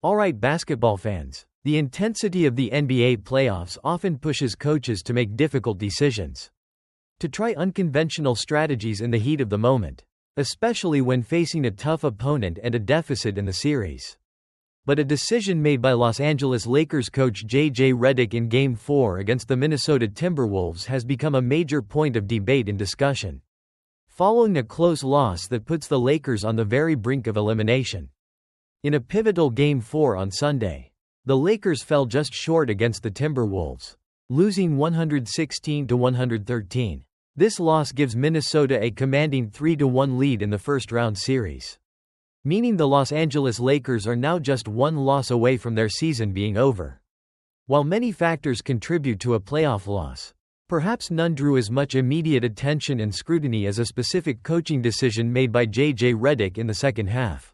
Alright, basketball fans. The intensity of the NBA playoffs often pushes coaches to make difficult decisions. To try unconventional strategies in the heat of the moment, especially when facing a tough opponent and a deficit in the series. But a decision made by Los Angeles Lakers coach JJ Redick in Game 4 against the Minnesota Timberwolves has become a major point of debate and discussion. Following a close loss that puts the Lakers on the very brink of elimination. In a pivotal Game 4 on Sunday, the Lakers fell just short against the Timberwolves, losing 116-113. This loss gives Minnesota a commanding 3-1 lead in the first-round series, meaning the Los Angeles Lakers are now just one loss away from their season being over. While many factors contribute to a playoff loss, perhaps none drew as much immediate attention and scrutiny as a specific coaching decision made by JJ Redick in the second half.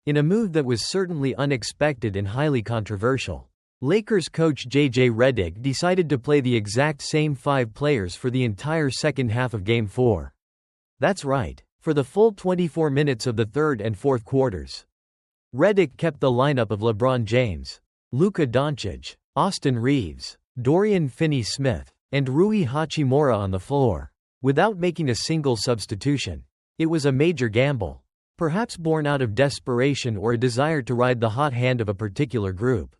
In a move that was certainly unexpected and highly controversial, Lakers coach JJ Redick decided to play the exact same 5 players for the entire second half of Game 4. That's right, for the full 24 minutes of the third and fourth quarters. Redick kept the lineup of LeBron James, Luka Doncic, Austin Reeves, Dorian Finney-Smith, and Rui Hachimura on the floor, without making a single substitution. It was a major gamble, perhaps born out of desperation or a desire to ride the hot hand of a particular group.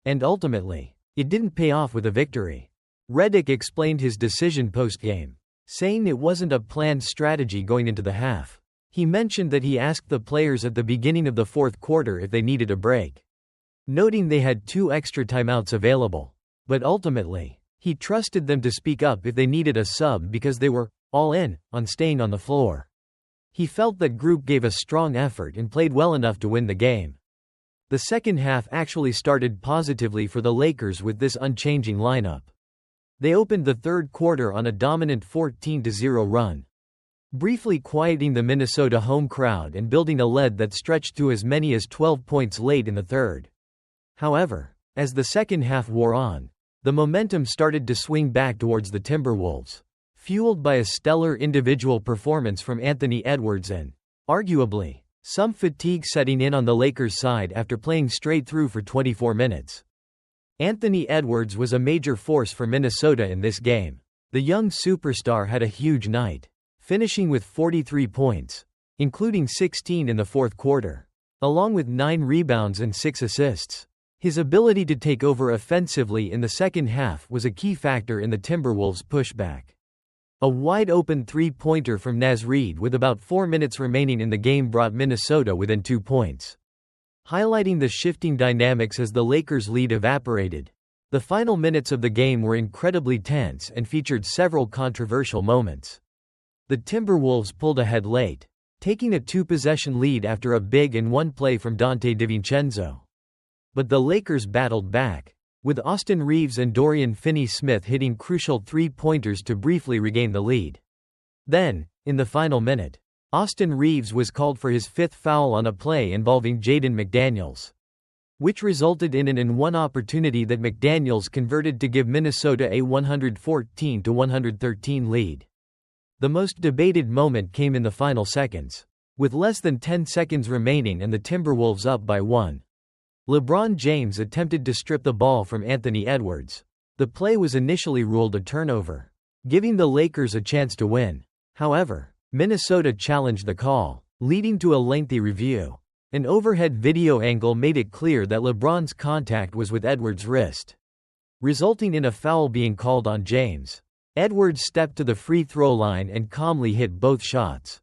And ultimately, it didn't pay off with a victory. Redick explained his decision post-game, saying it wasn't a planned strategy going into the half. He mentioned that he asked the players at the beginning of the fourth quarter if they needed a break, noting they had 2 extra timeouts available. But ultimately, he trusted them to speak up if they needed a sub because they were all in on staying on the floor. He felt that group gave a strong effort and played well enough to win the game. The second half actually started positively for the Lakers with this unchanging lineup. They opened the third quarter on a dominant 14-0 run, briefly quieting the Minnesota home crowd and building a lead that stretched to as many as 12 points late in the third. However, as the second half wore on, the momentum started to swing back towards the Timberwolves, fueled by a stellar individual performance from Anthony Edwards and, arguably, some fatigue setting in on the Lakers' side after playing straight through for 24 minutes. Anthony Edwards was a major force for Minnesota in this game. The young superstar had a huge night, finishing with 43 points, including 16 in the fourth quarter, along with 9 rebounds and 6 assists. His ability to take over offensively in the second half was a key factor in the Timberwolves' pushback. A wide-open three-pointer from Naz Reid with about 4 minutes remaining in the game brought Minnesota within 2 points, highlighting the shifting dynamics as the Lakers' lead evaporated. The final minutes of the game were incredibly tense and featured several controversial moments. The Timberwolves pulled ahead late, taking a 2-possession lead after a big and one play from Dante DiVincenzo. But the Lakers battled back, with Austin Reeves and Dorian Finney-Smith hitting crucial 3-pointers to briefly regain the lead. Then, in the final minute, Austin Reeves was called for his 5th foul on a play involving Jaden McDaniels, which resulted in an and-one opportunity that McDaniels converted to give Minnesota a 114-113 lead. The most debated moment came in the final seconds, with less than 10 seconds remaining and the Timberwolves up by 1. LeBron James attempted to strip the ball from Anthony Edwards. The play was initially ruled a turnover, giving the Lakers a chance to win. However, Minnesota challenged the call, leading to a lengthy review. An overhead video angle made it clear that LeBron's contact was with Edwards' wrist, resulting in a foul being called on James. Edwards stepped to the free throw line and calmly hit both shots,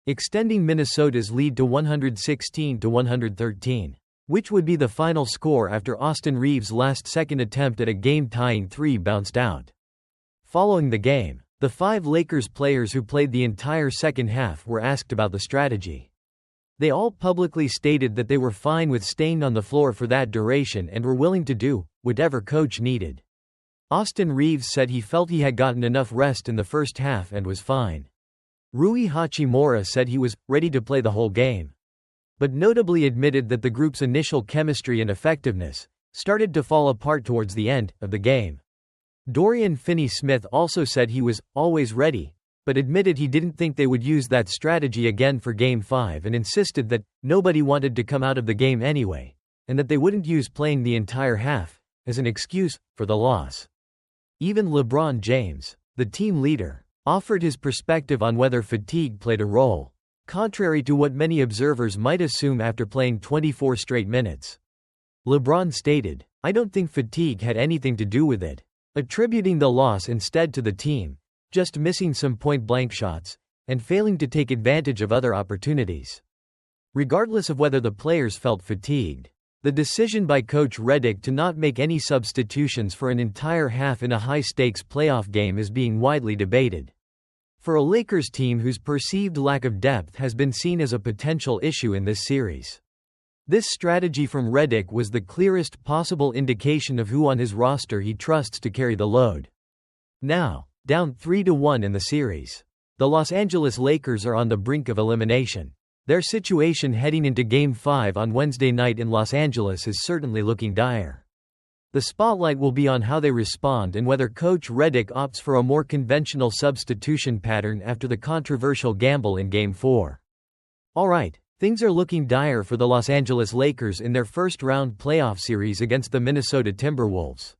extending Minnesota's lead to 116-113. Which would be the final score after Austin Reeves' last-second attempt at a game-tying 3 bounced out. Following the game, the 5 Lakers players who played the entire second half were asked about the strategy. They all publicly stated that they were fine with staying on the floor for that duration and were willing to do whatever coach needed. Austin Reeves said he felt he had gotten enough rest in the first half and was fine. Rui Hachimura said he was ready to play the whole game, but notably admitted that the group's initial chemistry and effectiveness started to fall apart towards the end of the game. Dorian Finney-Smith also said he was always ready, but admitted he didn't think they would use that strategy again for Game 5 and insisted that nobody wanted to come out of the game anyway. and that they wouldn't use playing the entire half as an excuse for the loss. Even LeBron James, the team leader, offered his perspective on whether fatigue played a role, contrary to what many observers might assume after playing 24 straight minutes. LeBron stated, "I don't think fatigue had anything to do with it," attributing the loss instead to the team just missing some point-blank shots and failing to take advantage of other opportunities. Regardless of whether the players felt fatigued, the decision by Coach Redick to not make any substitutions for an entire half in a high-stakes playoff game is being widely debated. For a Lakers team whose perceived lack of depth has been seen as a potential issue in this series, this strategy from Redick was the clearest possible indication of who on his roster he trusts to carry the load. Now, down 3-1 in the series, the Los Angeles Lakers are on the brink of elimination. Their situation heading into Game 5 on Wednesday night in Los Angeles is certainly looking dire. The spotlight will be on how they respond and whether Coach Redick opts for a more conventional substitution pattern after the controversial gamble in Game 4. Alright, things are looking dire for the Los Angeles Lakers in their first-round playoff series against the Minnesota Timberwolves.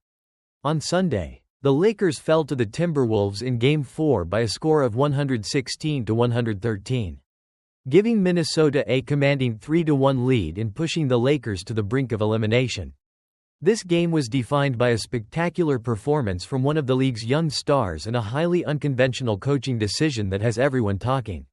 On Sunday, the Lakers fell to the Timberwolves in Game 4 by a score of 116-113. Giving Minnesota a commanding 3-1 lead in pushing the Lakers to the brink of elimination. This game was defined by a spectacular performance from one of the league's young stars and a highly unconventional coaching decision that has everyone talking.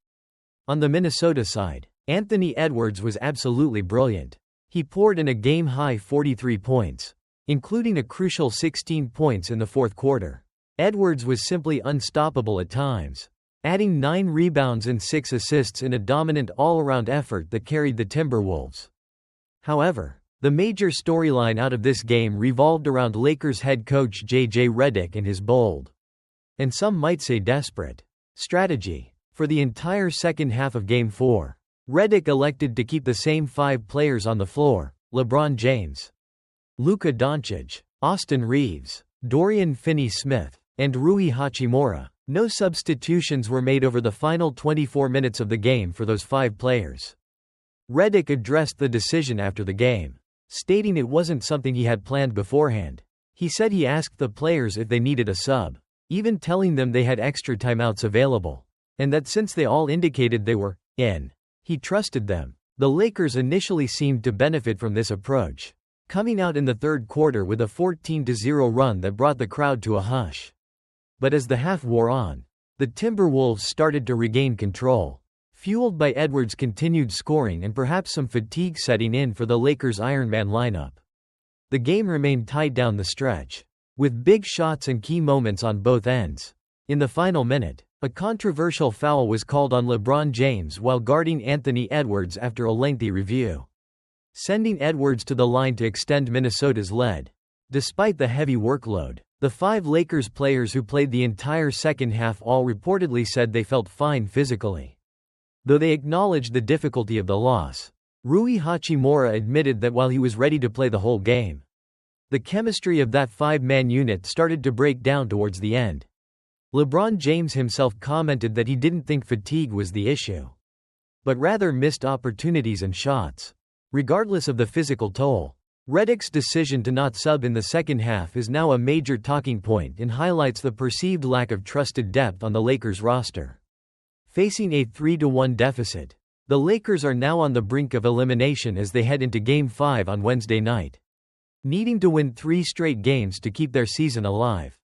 On the Minnesota side, Anthony Edwards was absolutely brilliant. He poured in a game-high 43 points, including a crucial 16 points in the fourth quarter. Edwards was simply unstoppable at times, adding 9 rebounds and 6 assists in a dominant all-around effort that carried the Timberwolves. However, the major storyline out of this game revolved around Lakers head coach JJ Redick and his bold, and some might say desperate, strategy. For the entire second half of Game 4, Redick elected to keep the same 5 players on the floor: LeBron James, Luka Doncic, Austin Reeves, Dorian Finney-Smith, and Rui Hachimura. No substitutions were made over the final 24 minutes of the game for those 5 players. Redick addressed the decision after the game, stating it wasn't something he had planned beforehand. He said he asked the players if they needed a sub, even telling them they had extra timeouts available, and that since they all indicated they were in, he trusted them. The Lakers initially seemed to benefit from this approach, coming out in the third quarter with a 14-0 run that brought the crowd to a hush. But as the half wore on, the Timberwolves started to regain control, fueled by Edwards' continued scoring and perhaps some fatigue setting in for the Lakers' Ironman lineup. The game remained tight down the stretch, with big shots and key moments on both ends. In the final minute, a controversial foul was called on LeBron James while guarding Anthony Edwards after a lengthy review, sending Edwards to the line to extend Minnesota's lead. Despite the heavy workload, the 5 Lakers players who played the entire second half all reportedly said they felt fine physically, though they acknowledged the difficulty of the loss. Rui Hachimura admitted that while he was ready to play the whole game, the chemistry of that 5-man unit started to break down towards the end. LeBron James himself commented that he didn't think fatigue was the issue, but rather missed opportunities and shots. Regardless of the physical toll, Redick's decision to not sub in the second half is now a major talking point and highlights the perceived lack of trusted depth on the Lakers roster. Facing a 3-1 deficit, the Lakers are now on the brink of elimination as they head into Game 5 on Wednesday night, needing to win 3 straight games to keep their season alive.